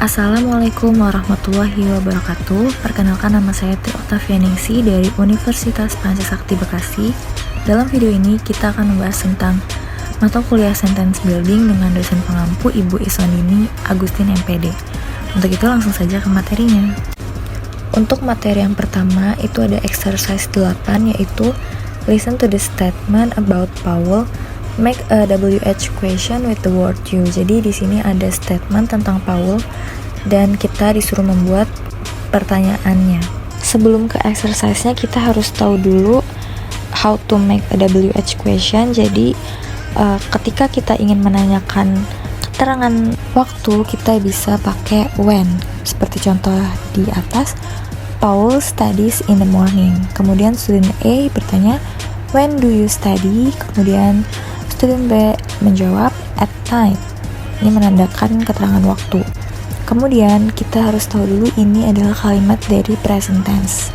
Assalamualaikum warahmatullahi wabarakatuh. Perkenalkan, nama saya Tri Oktavianingsi dari Universitas Pancasakti Bekasi. Dalam video ini kita akan membahas tentang mata kuliah Sentence Building dengan dosen pengampu Ibu Iswanini Agustin MPD. Untuk itu langsung saja ke materinya. Untuk materi yang pertama itu ada exercise 8, yaitu listen to the statement about Paul. Make a WH question with the word you. Jadi di sini ada statement tentang Paul dan kita disuruh membuat pertanyaannya. Sebelum ke exercise-nya kita harus tahu dulu how to make a WH question. Jadi ketika kita ingin menanyakan keterangan waktu, kita bisa pakai when. Seperti contoh di atas, Paul studies in the morning. Kemudian student A bertanya, when do you study? Kemudian student B menjawab at night. Ini menandakan keterangan waktu. Kemudian kita harus tahu dulu ini adalah kalimat dari present tense,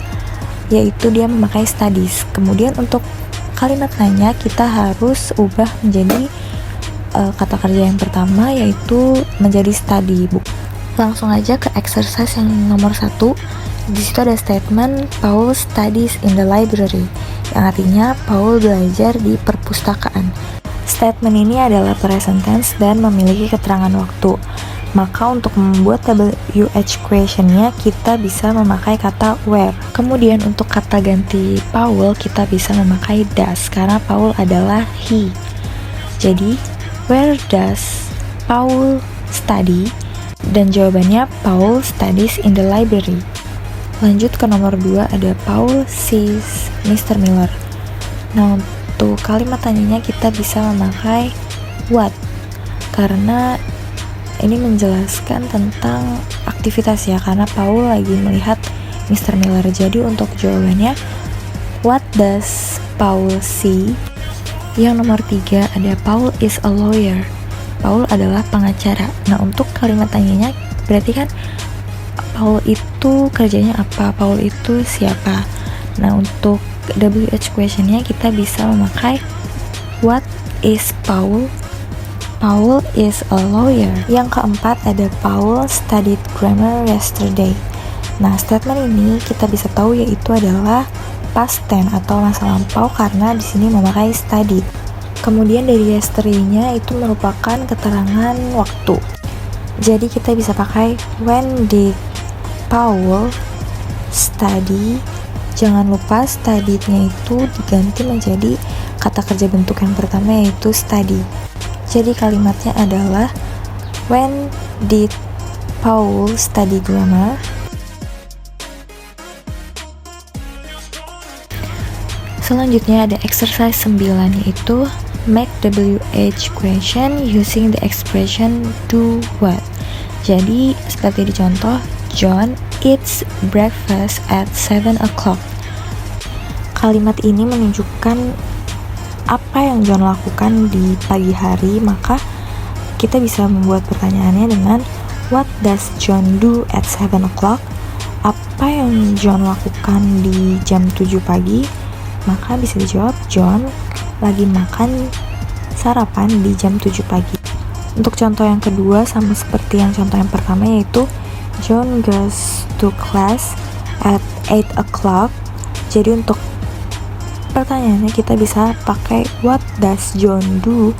yaitu dia memakai studies. Kemudian untuk kalimat nanya kita harus ubah menjadi kata kerja yang pertama, yaitu menjadi study book. Langsung aja ke exercise yang nomor 1. Di situ ada statement Paul studies in the library, yang artinya Paul belajar di perpustakaan. Statement ini adalah present tense dan memiliki keterangan waktu. Maka untuk membuat WH question-nya kita bisa memakai kata where. Kemudian untuk kata ganti Paul kita bisa memakai does, karena Paul adalah he. Jadi where does Paul study? Dan jawabannya Paul studies in the library. Lanjut ke nomor 2, ada Paul sees Mr. Miller. Nah, untuk kalimat tanyanya kita bisa memakai what, karena ini menjelaskan tentang aktivitas ya, karena Paul lagi melihat Mr. Miller. Jadi untuk jawabannya what does Paul see? Yang nomor 3 ada Paul is a lawyer. Paul adalah pengacara. Nah, untuk kalimat tanyanya berarti kan Paul itu kerjanya apa? Paul itu siapa? Nah, untuk WH question-nya kita bisa memakai what is Paul? Paul is a lawyer. Yang keempat ada Paul studied grammar yesterday. Nah, statement ini kita bisa tahu yaitu adalah past tense atau masa lampau karena di sini memakai studied. Kemudian dari yesterday-nya itu merupakan keterangan waktu. Jadi kita bisa pakai when did Paul study. Jangan lupa studied-nya itu diganti menjadi kata kerja bentuk yang pertama, yaitu study. Jadi kalimatnya adalah when did Paul study grammar? Selanjutnya ada exercise 9, yaitu make WH question using the expression do what. Jadi seperti di contoh, John eats breakfast at 7 o'clock. Kalimat ini menunjukkan apa yang John lakukan di pagi hari, maka kita bisa membuat pertanyaannya dengan what does John do at 7 o'clock? Apa yang John lakukan di jam 7 pagi? Maka bisa dijawab John lagi makan sarapan di jam 7 pagi. Untuk contoh yang kedua sama seperti yang contoh yang pertama, yaitu John goes to class at 8 o'clock. Jadi untuk pertanyaannya kita bisa pakai what does John do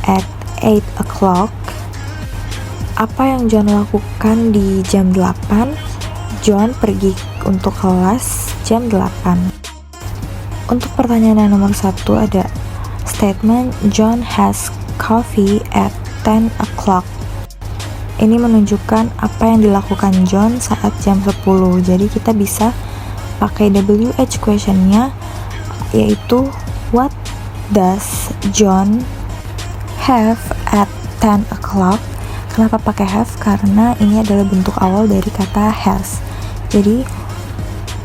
at 8 o'clock? Apa yang John lakukan di jam 8? John pergi untuk kelas jam 8. Untuk pertanyaan yang nomor 1 ada statement John has coffee at 10 o'clock. Ini menunjukkan apa yang dilakukan John saat jam 10. Jadi kita bisa pakai WH question-nya, yaitu what does John have at 10 o'clock. Kenapa pakai have? Karena ini adalah bentuk awal dari kata has. Jadi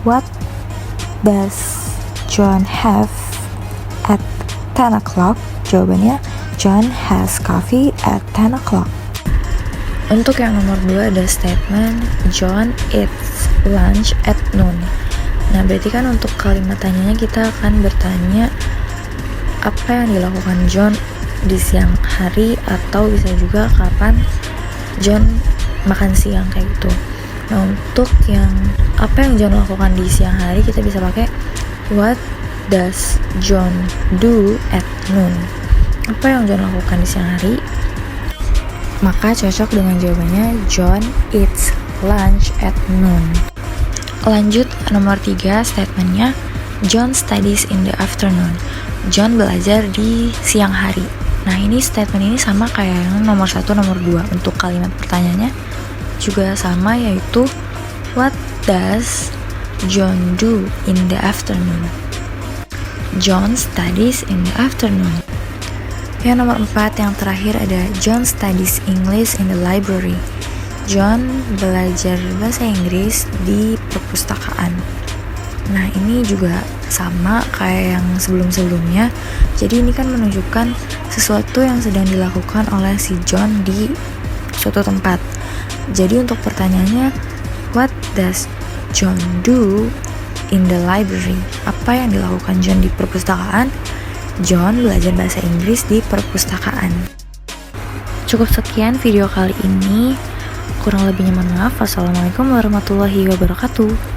what does John have at 10 o'clock? Jawabannya John has coffee at 10 o'clock. Untuk yang nomor 2 ada statement John eats lunch at noon. Nah, berarti kan untuk kalimat tanyanya kita akan bertanya apa yang dilakukan John di siang hari, atau bisa juga kapan John makan siang kayak gitu. Nah, untuk yang apa yang John lakukan di siang hari, kita bisa pakai what does John do at noon. Apa yang John lakukan di siang hari? Maka cocok dengan jawabannya John eats lunch at noon. Lanjut nomor 3 statementnya, John studies in the afternoon. John belajar di siang hari. Nah, ini statement ini sama kayak yang nomor 1, nomor 2. Untuk kalimat pertanyaannya juga sama, yaitu what does John do in the afternoon? John studies in the afternoon. Yang nomor 4 yang terakhir ada John studies English in the library. John belajar bahasa Inggris di perpustakaan. Nah, ini juga sama kayak yang sebelum-sebelumnya. Jadi ini kan menunjukkan sesuatu yang sedang dilakukan oleh si John di suatu tempat. Jadi untuk pertanyaannya, what does John do in the library? Apa yang dilakukan John di perpustakaan? John belajar bahasa Inggris di perpustakaan. Cukup sekian video kali ini. Kurang lebihnya mohon maaf. Wassalamualaikum warahmatullahi wabarakatuh.